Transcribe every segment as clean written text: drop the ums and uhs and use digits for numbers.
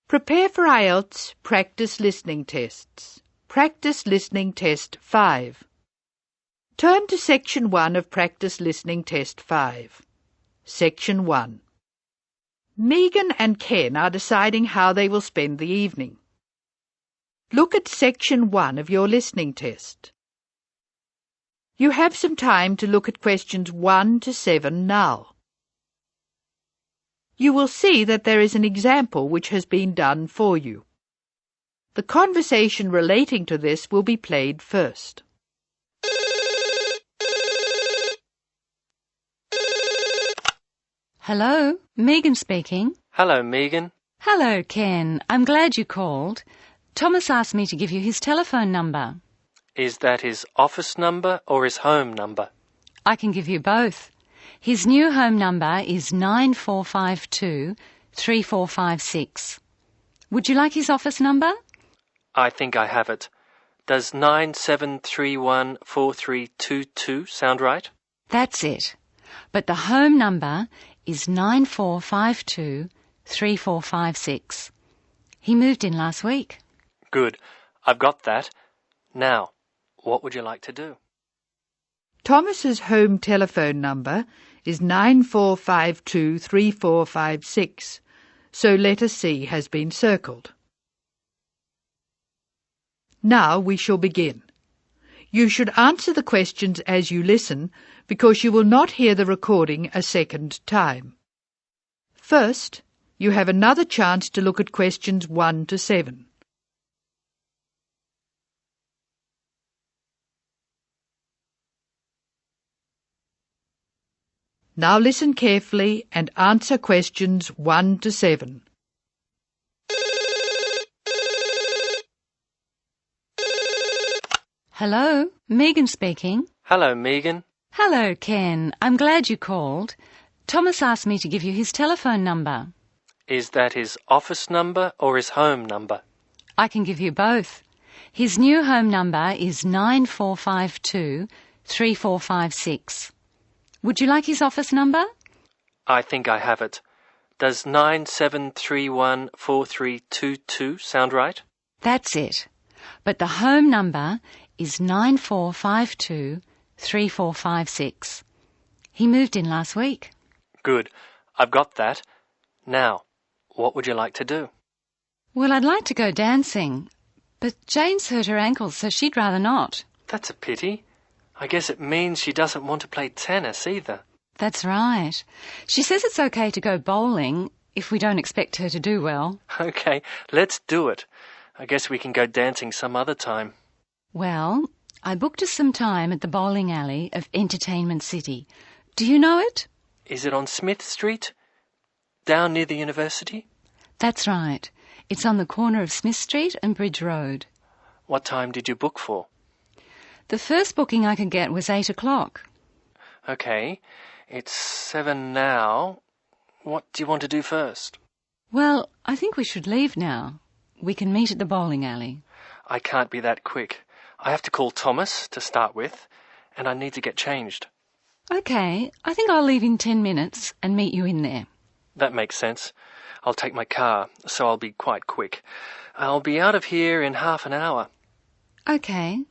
Prepare for IELTS practice listening tests. Practice listening test 5. Turn to Section 1 of Practice Listening Test 5. Section 1. Megan and Ken are deciding how they will spend the evening. Look at Section 1 of your listening test. You have some time to look at questions 1 to 7 now. You will see that there is an example which has been done for you. The conversation relating to this will be played first. Hello, Megan speaking. Hello, Megan. Hello, Ken. I'm glad you called. Thomas asked me to give you his telephone number. Is that his office number or his home number? I can give you both. His new home number is 9452-3456. Would you like his office number? I think I have it. Does 97314322 sound right? That's it. But the home number is 9452-3456. He moved in last week. Good. I've got that. Now, what would you like to do? Thomas's home telephone number is 9452-3456, so letter C has been circled. Now we shall begin. You should answer the questions as you listen, because you will not hear the recording a second time. First, you have another chance to look at questions 1 to 7. Now listen carefully and answer questions 1 to 7. Hello, Megan speaking. Hello, Megan. Hello, Ken. I'm glad you called. Thomas asked me to give you his telephone number. Is that his office number or his home number? I can give you both. His new home number is 9452-3456. Would you like his office number? I think I have it. Does 97314322 sound right? That's it. But the home number is 9452-3456. He moved in last week. Good. I've got that. Now, what would you like to do? Well, I'd like to go dancing, but Jane's hurt her ankle, so she'd rather not. That's a pity. I guess it means she doesn't want to play tennis either. That's right. She says it's okay to go bowling if we don't expect her to do well. Okay, let's do it. I guess we can go dancing some other time. Well, I booked us some time at the bowling alley of Entertainment City. Do you know it? Is it on Smith Street? Down near the university? That's right. It's on the corner of Smith Street and Bridge Road. What time did you book for? The first booking I could get was 8 o'clock. Okay, it's 7 now. What do you want to do first? Well, I think we should leave now. We can meet at the bowling alley. I can't be that quick. I have to call Thomas to start with, and I need to get changed. Okay, I think I'll leave in 10 minutes and meet you in there. That makes sense. I'll take my car, so I'll be quite quick. I'll be out of here in half an hour. Okay.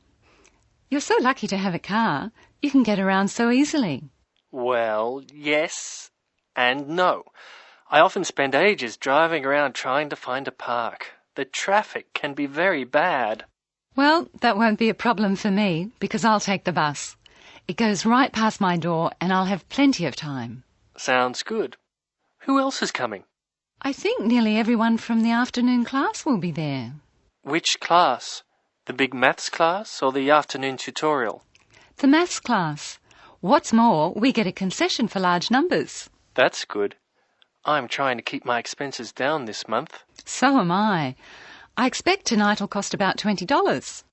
You're so lucky to have a car. You can get around so easily. Well, yes and no. I often spend ages driving around trying to find a park. The traffic can be very bad. Well, that won't be a problem for me, because I'll take the bus. It goes right past my door, and I'll have plenty of time. Sounds good. Who else is coming? I think nearly everyone from the afternoon class will be there. Which class? The big maths class or the afternoon tutorial? The maths class. What's more, we get a concession for large numbers. That's good. I'm trying to keep my expenses down this month. So am I. I expect tonight will cost about $20.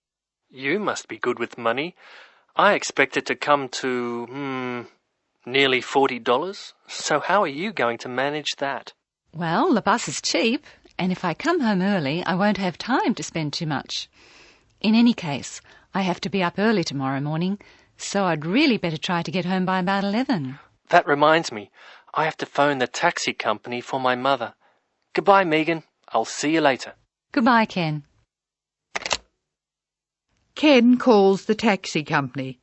You must be good with money. I expect it to come to, nearly $40. So how are you going to manage that? Well, the bus is cheap, and if I come home early, I won't have time to spend too much. In any case, I have to be up early tomorrow morning, so I'd really better try to get home by about 11. That reminds me, I have to phone the taxi company for my mother. Goodbye, Megan. I'll see you later. Goodbye, Ken. Ken calls the taxi company.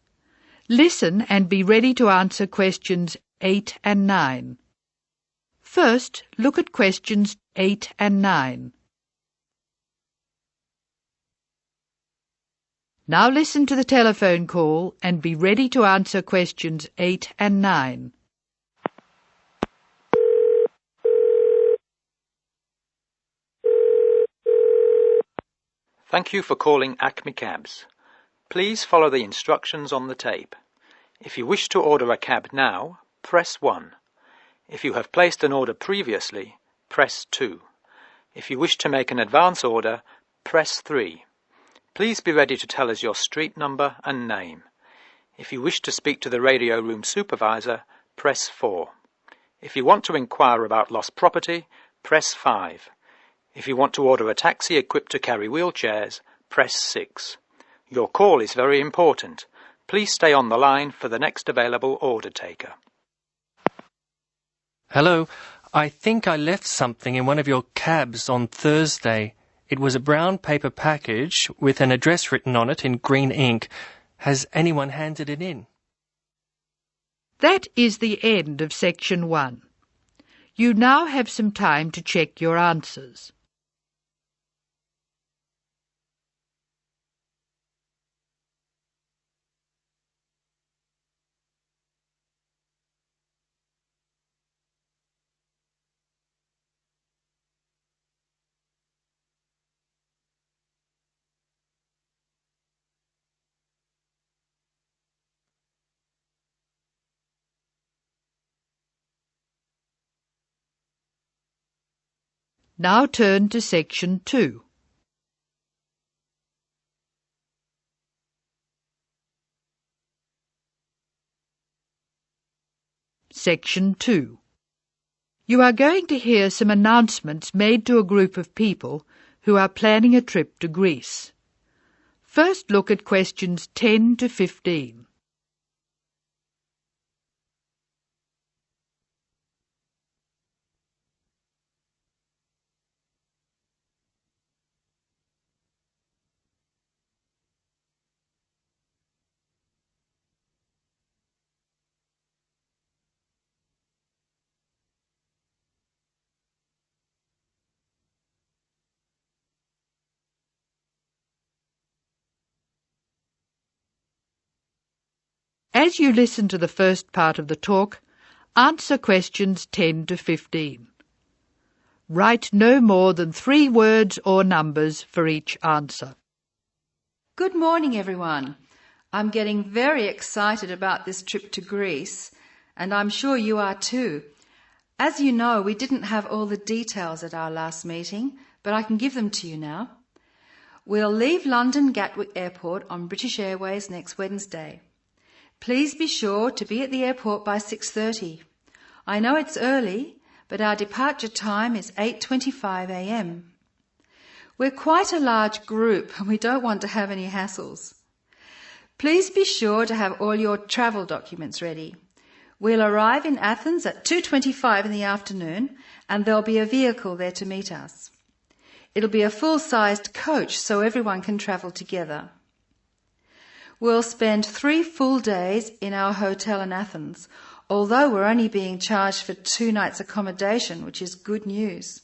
Listen and be ready to answer questions 8 and 9. First, look at questions 8 and 9. Now listen to the telephone call and be ready to answer questions 8 and 9. Thank you for calling Acme Cabs. Please follow the instructions on the tape. If you wish to order a cab now, press 1. If you have placed an order previously, press 2. If you wish to make an advance order, press 3. Please be ready to tell us your street number and name. If you wish to speak to the radio room supervisor, press 4. If you want to inquire about lost property, press 5. If you want to order a taxi equipped to carry wheelchairs, press 6. Your call is very important. Please stay on the line for the next available order taker. Hello, I think I left something in one of your cabs on Thursday. It was a brown paper package with an address written on it in green ink. Has anyone handed it in? That is the end of section 1. You now have some time to check your answers. Now turn to section 2. Section 2. You are going to hear some announcements made to a group of people who are planning a trip to Greece. First, look at questions 10 to 15. As you listen to the first part of the talk, answer questions 10 to 15. Write no more than 3 words or numbers for each answer. Good morning, everyone. I'm getting very excited about this trip to Greece, and I'm sure you are too. As you know, we didn't have all the details at our last meeting, but I can give them to you now. We'll leave London Gatwick Airport on British Airways next Wednesday. Please be sure to be at the airport by 6:30. I know it's early, but our departure time is 8:25 a.m. We're quite a large group and we don't want to have any hassles. Please be sure to have all your travel documents ready. We'll arrive in Athens at 2:25 in the afternoon and there'll be a vehicle there to meet us. It'll be a full-sized coach so everyone can travel together. We'll spend 3 full days in our hotel in Athens, although we're only being charged for 2 nights accommodation, which is good news.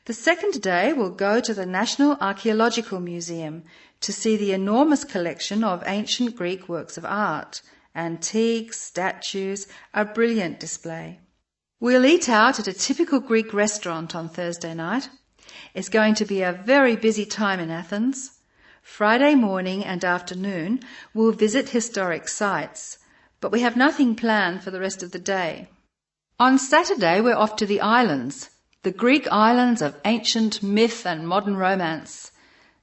The second day we'll go to the National Archaeological Museum to see the enormous collection of ancient Greek works of art, antiques, statues, a brilliant display. We'll eat out at a typical Greek restaurant on Thursday night. It's going to be a very busy time in Athens. Friday morning and afternoon we'll visit historic sites, but we have nothing planned for the rest of the day. On Saturday we're off to the islands, the Greek islands of ancient myth and modern romance.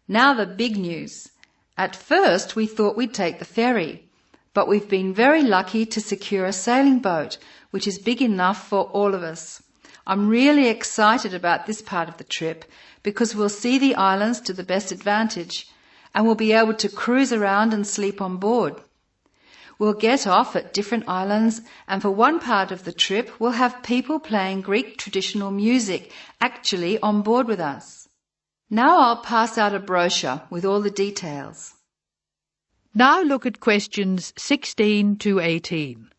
Now the big news. At first we thought we'd take the ferry, but we've been very lucky to secure a sailing boat, which is big enough for all of us. I'm really excited about this part of the trip because we'll see the islands to the best advantage and we'll be able to cruise around and sleep on board. We'll get off at different islands, and for one part of the trip we'll have people playing Greek traditional music actually on board with us. Now I'll pass out a brochure with all the details. Now look at questions 16 to 18.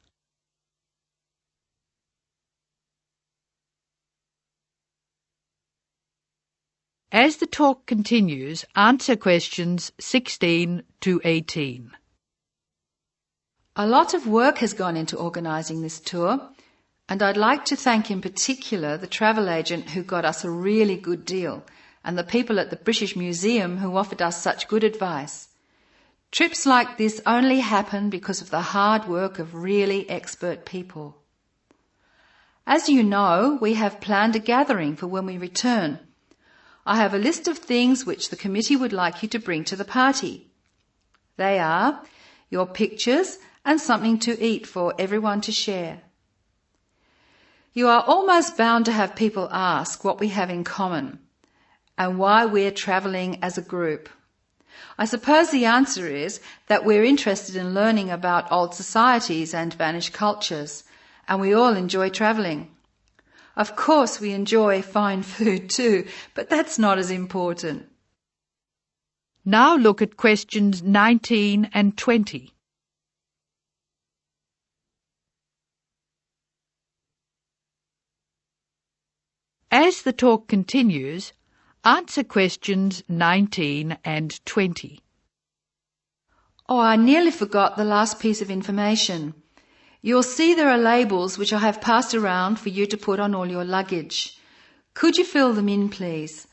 As the talk continues, answer questions 16 to 18. A lot of work has gone into organising this tour, and I'd like to thank in particular the travel agent who got us a really good deal, and the people at the British Museum who offered us such good advice. Trips like this only happen because of the hard work of really expert people. As you know, we have planned a gathering for when we return. I have a list of things which the committee would like you to bring to the party. They are your pictures and something to eat for everyone to share. You are almost bound to have people ask what we have in common and why we're travelling as a group. I suppose the answer is that we're interested in learning about old societies and vanished cultures, and we all enjoy travelling. Of course we enjoy fine food too, but that's not as important. Now look at questions 19 and 20. As the talk continues, answer questions 19 and 20. Oh, I nearly forgot the last piece of information. You'll see there are labels which I have passed around for you to put on all your luggage. Could you fill them in, please?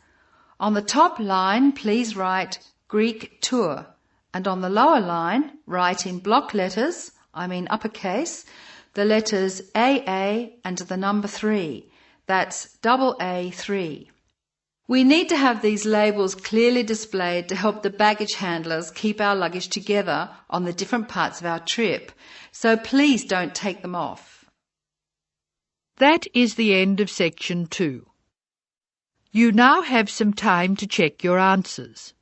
On the top line, please write Greek tour, and on the lower line, write in block letters, uppercase, the letters AA and the number 3. That's AA3. We need to have these labels clearly displayed to help the baggage handlers keep our luggage together on the different parts of our trip, so please don't take them off. That is the end of section 2. You now have some time to check your answers.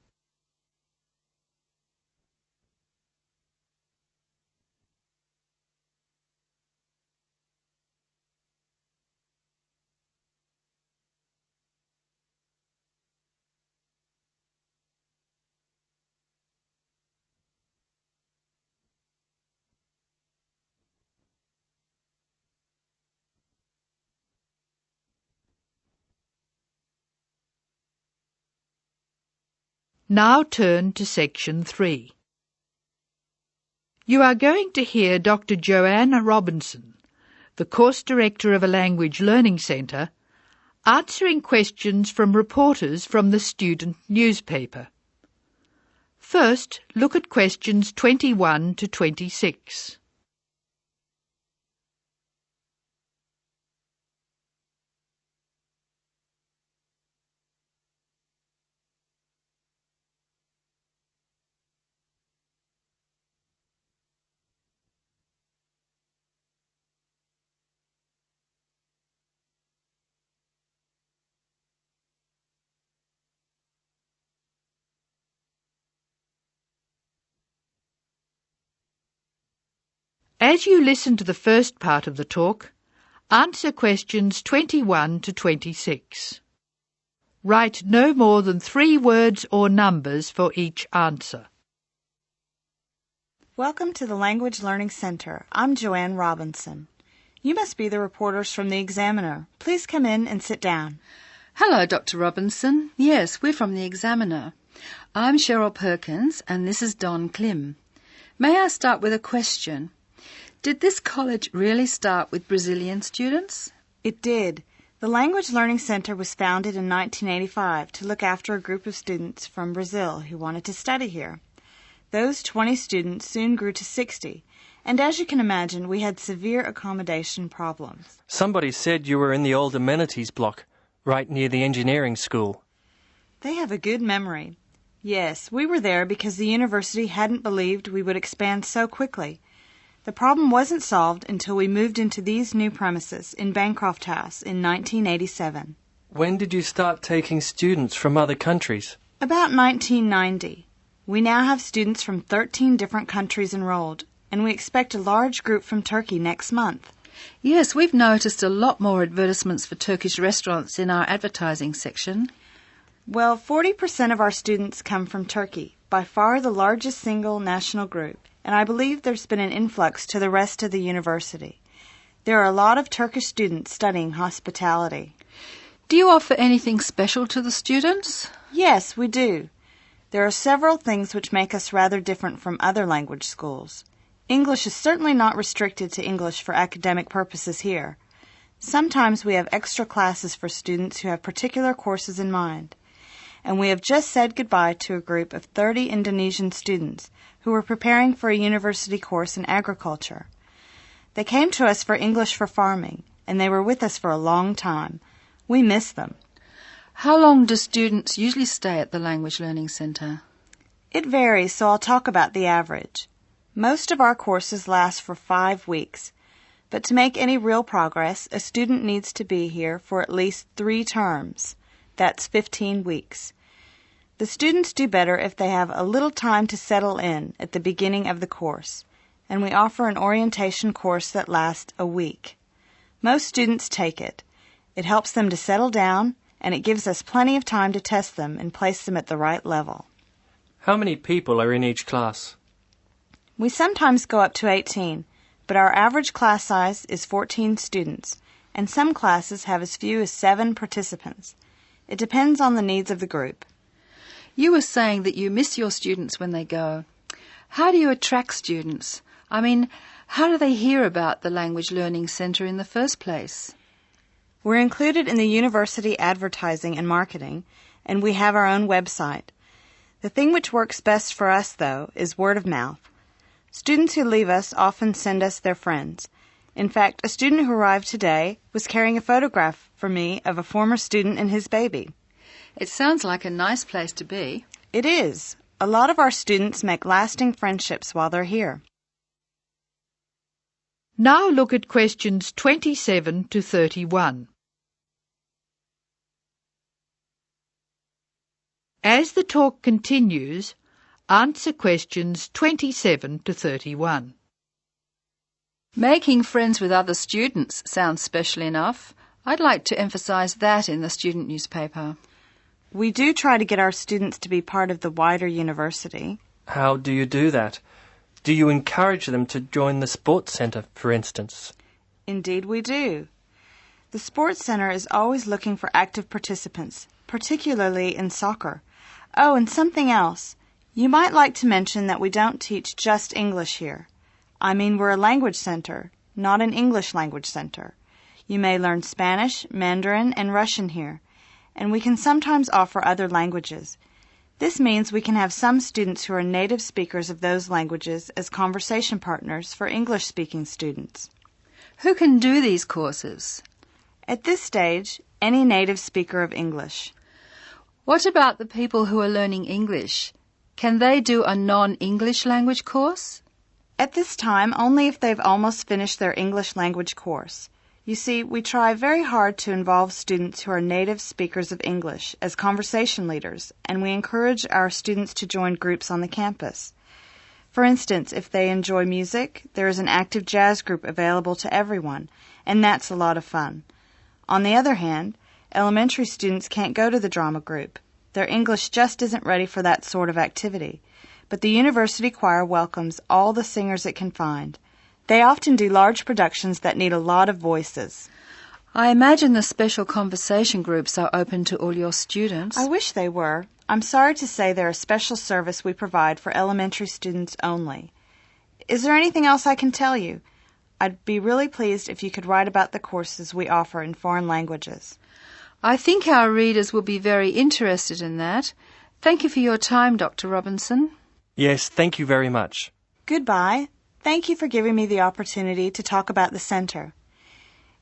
Now turn to section 3. You are going to hear Dr. Joanna Robinson, the course director of a language learning centre, answering questions from reporters from the student newspaper. First, look at questions 21 to 26. As you listen to the first part of the talk, answer questions 21 to 26. Write no more than 3 words or numbers for each answer. Welcome to the Language Learning Center. I'm Joanne Robinson. You must be the reporters from the Examiner. Please come in and sit down. Hello, Dr. Robinson. Yes, we're from the Examiner. I'm Cheryl Perkins and this is Don Klim. May I start with a question? Did this college really start with Brazilian students? It did. The Language Learning Center was founded in 1985 to look after a group of students from Brazil who wanted to study here. Those 20 students soon grew to 60, and as you can imagine, we had severe accommodation problems. Somebody said you were in the old amenities block, right near the engineering school. They have a good memory. Yes, we were there because the university hadn't believed we would expand so quickly. The problem wasn't solved until we moved into these new premises in Bancroft House in 1987. When did you start taking students from other countries? About 1990. We now have students from 13 different countries enrolled. and we expect a large group from Turkey next month. Yes, we've noticed a lot more advertisements for Turkish restaurants in our advertising section. Well, 40% of our students come from Turkey, by far the largest single national group, and I believe there's been an influx to the rest of the university. There are a lot of Turkish students studying hospitality. Do you offer anything special to the students? Yes, we do. There are several things which make us rather different from other language schools. English is certainly not restricted to English for academic purposes here. Sometimes we have extra classes for students who have particular courses in mind. And we have just said goodbye to a group of 30 Indonesian students who were preparing for a university course in agriculture. They came to us for English for farming, and they were with us for a long time. We miss them. How long do students usually stay at the Language Learning Centre? It varies, so I'll talk about the average. Most of our courses last for 5 weeks, but to make any real progress, a student needs to be here for at least 3 terms. That's 15 weeks. The students do better if they have a little time to settle in at the beginning of the course, and we offer an orientation course that lasts a week. Most students take it. It helps them to settle down, and it gives us plenty of time to test them and place them at the right level. How many people are in each class? We sometimes go up to 18, but our average class size is 14 students, and some classes have as few as 7 participants. It depends on the needs of the group. You were saying that you miss your students when they go. How do you attract students? I mean, how do they hear about the Language Learning Centre in the first place? We're included in the university advertising and marketing, and we have our own website. The thing which works best for us, though, is word of mouth. Students who leave us often send us their friends. In fact, a student who arrived today was carrying a photograph for me of a former student and his baby. It sounds like a nice place to be. It is. A lot of our students make lasting friendships while they're here. Now look at questions 27 to 31. As the talk continues, answer questions 27 to 31. Making friends with other students sounds special enough. I'd like to emphasize that in the student newspaper. We do try to get our students to be part of the wider university. How do you do that? Do you encourage them to join the sports centre, for instance? Indeed we do. The sports centre is always looking for active participants, particularly in soccer. Oh, and something else. You might like to mention that we don't teach just English here. I mean, we're a language center, not an English language center. You may learn Spanish, Mandarin, and Russian here, and we can sometimes offer other languages. This means we can have some students who are native speakers of those languages as conversation partners for English-speaking students. Who can do these courses? At this stage, any native speaker of English. What about the people who are learning English? Can they do a non-English language course? At this time, only if they've almost finished their English language course. You see, we try very hard to involve students who are native speakers of English as conversation leaders, and we encourage our students to join groups on the campus. For instance, if they enjoy music, there is an active jazz group available to everyone, and that's a lot of fun. On the other hand, elementary students can't go to the drama group. Their English just isn't ready for that sort of activity. But the university choir welcomes all the singers it can find. They often do large productions that need a lot of voices. I imagine the special conversation groups are open to all your students. I wish they were. I'm sorry to say they're a special service we provide for elementary students only. Is there anything else I can tell you? I'd be really pleased if you could write about the courses we offer in foreign languages. I think our readers will be very interested in that. Thank you for your time, Dr. Robinson. Yes, thank you very much. Goodbye. Thank you for giving me the opportunity to talk about the center.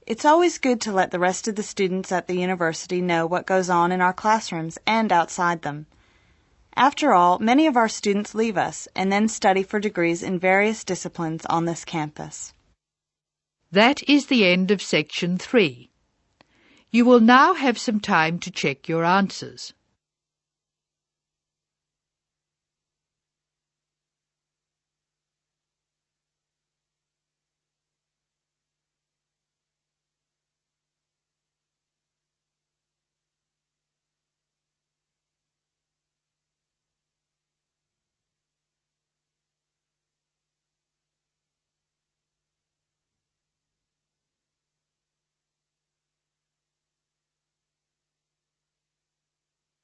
It's always good to let the rest of the students at the university know what goes on in our classrooms and outside them. After all, many of our students leave us and then study for degrees in various disciplines on this campus. That is the end of section 3. You will now have some time to check your answers.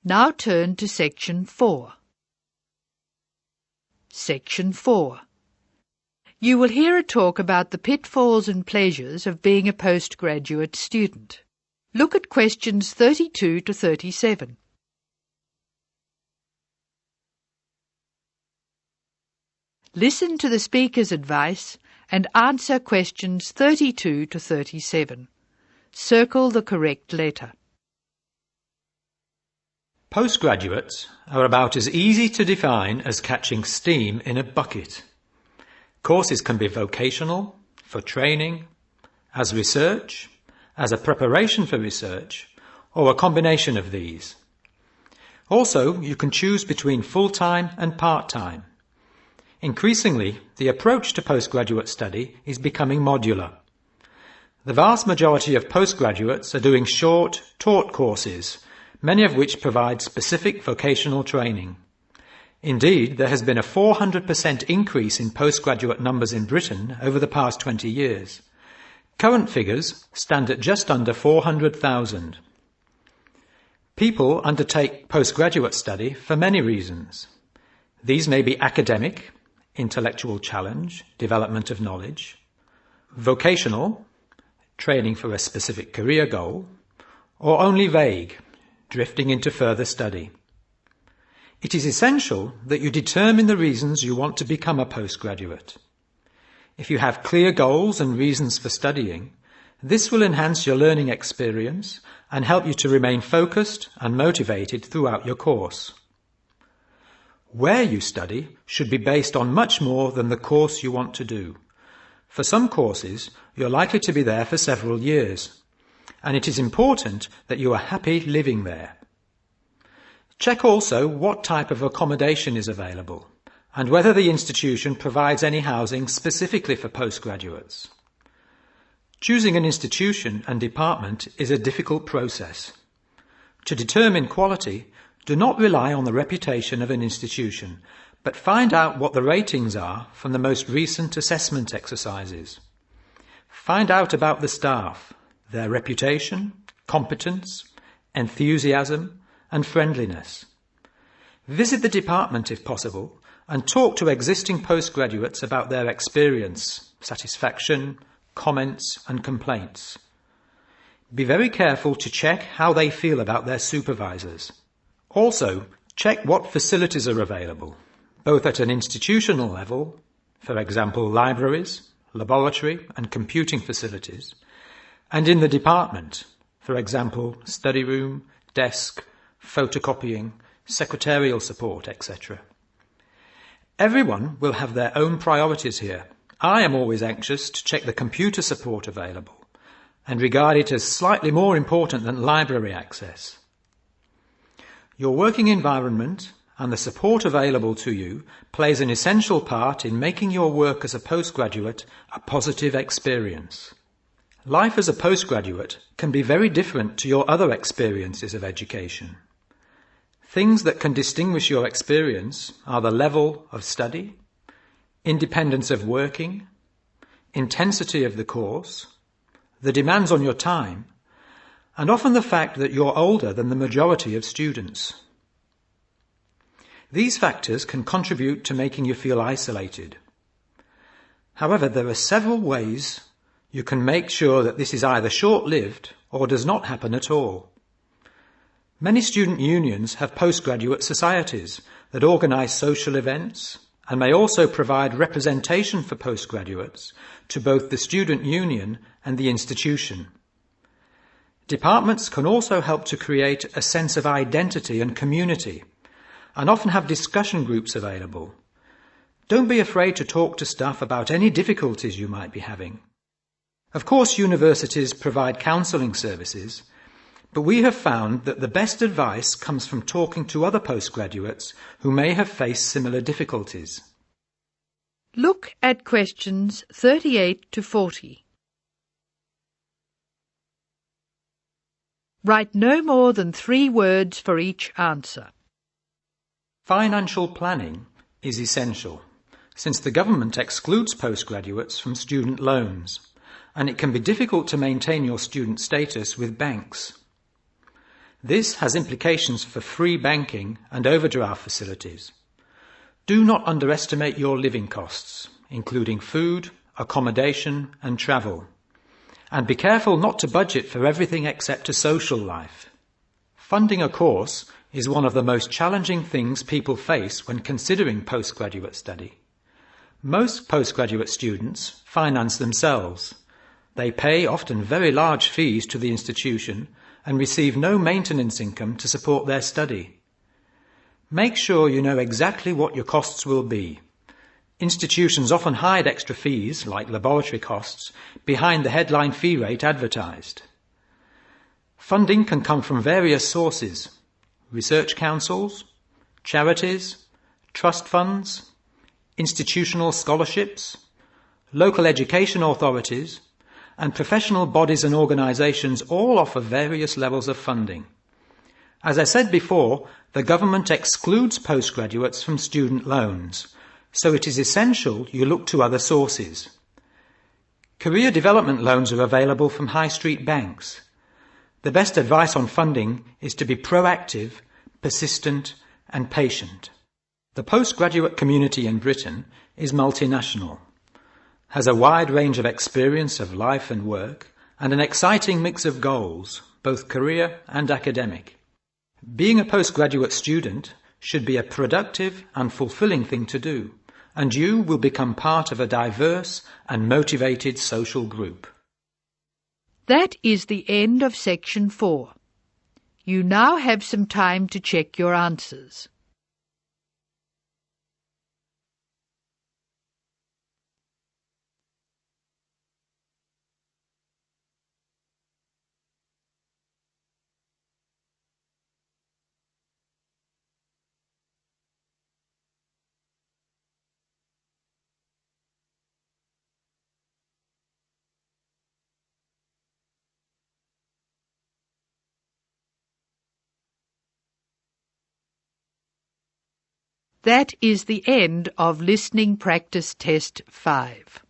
Now turn to Section 4. Section 4. You will hear a talk about the pitfalls and pleasures of being a postgraduate student. Look at questions 32 to 37. Listen to the speaker's advice and answer questions 32 to 37. Circle the correct letter. Postgraduates are about as easy to define as catching steam in a bucket. Courses can be vocational, for training, as research, as a preparation for research, or a combination of these. Also, you can choose between full-time and part-time. Increasingly, the approach to postgraduate study is becoming modular. The vast majority of postgraduates are doing short, taught courses, many of which provide specific vocational training. Indeed, there has been a 400% increase in postgraduate numbers in Britain over the past 20 years. Current figures stand at just under 400,000. People undertake postgraduate study for many reasons. These may be academic, intellectual challenge, development of knowledge; vocational, training for a specific career goal; or only vague, drifting into further study. It is essential that you determine the reasons you want to become a postgraduate. If you have clear goals and reasons for studying, this will enhance your learning experience and help you to remain focused and motivated throughout your course. Where you study should be based on much more than the course you want to do. For some courses, you're likely to be there for several years, and it is important that you are happy living there. Check also what type of accommodation is available and whether the institution provides any housing specifically for postgraduates. Choosing an institution and department is a difficult process. To determine quality, do not rely on the reputation of an institution, but find out what the ratings are from the most recent assessment exercises. Find out about the staff, their reputation, competence, enthusiasm, and friendliness. Visit the department if possible and talk to existing postgraduates about their experience, satisfaction, comments, and complaints. Be very careful to check how they feel about their supervisors. Also, check what facilities are available, both at an institutional level, for example libraries, laboratory and computing facilities, and in the department, for example study room, desk, photocopying, secretarial support, etc. Everyone will have their own priorities here. I am always anxious to check the computer support available and regard it as slightly more important than library access. Your working environment and the support available to you plays an essential part in making your work as a postgraduate a positive experience. Life as a postgraduate can be very different to your other experiences of education. Things that can distinguish your experience are the level of study, independence of working, intensity of the course, the demands on your time, and often the fact that you're older than the majority of students. These factors can contribute to making you feel isolated. However, there are several ways you can make sure that this is either short-lived or does not happen at all. Many student unions have postgraduate societies that organise social events and may also provide representation for postgraduates to both the student union and the institution. Departments can also help to create a sense of identity and community, and often have discussion groups available. Don't be afraid to talk to staff about any difficulties you might be having. Of course, universities provide counselling services, but we have found that the best advice comes from talking to other postgraduates who may have faced similar difficulties. Look at questions 38 to 40. Write no more than 3 words for each answer. Financial planning is essential, since the government excludes postgraduates from student loans, and it can be difficult to maintain your student status with banks. This has implications for free banking and overdraft facilities. Do not underestimate your living costs, including food, accommodation and travel. And be careful not to budget for everything except a social life. Funding a course is one of the most challenging things people face when considering postgraduate study. Most postgraduate students finance themselves. They pay often very large fees to the institution and receive no maintenance income to support their study. Make sure you know exactly what your costs will be. Institutions often hide extra fees, like laboratory costs, behind the headline fee rate advertised. Funding can come from various sources: research councils, charities, trust funds, institutional scholarships, local education authorities, and professional bodies and organisations all offer various levels of funding. As I said before, the government excludes postgraduates from student loans, so it is essential you look to other sources. Career development loans are available from high street banks. The best advice on funding is to be proactive, persistent and patient. The postgraduate community in Britain is multinational, has a wide range of experience of life and work, and an exciting mix of goals, both career and academic. Being a postgraduate student should be a productive and fulfilling thing to do, and you will become part of a diverse and motivated social group. That is the end of section 4. You now have some time to check your answers. That is the end of listening practice test 5.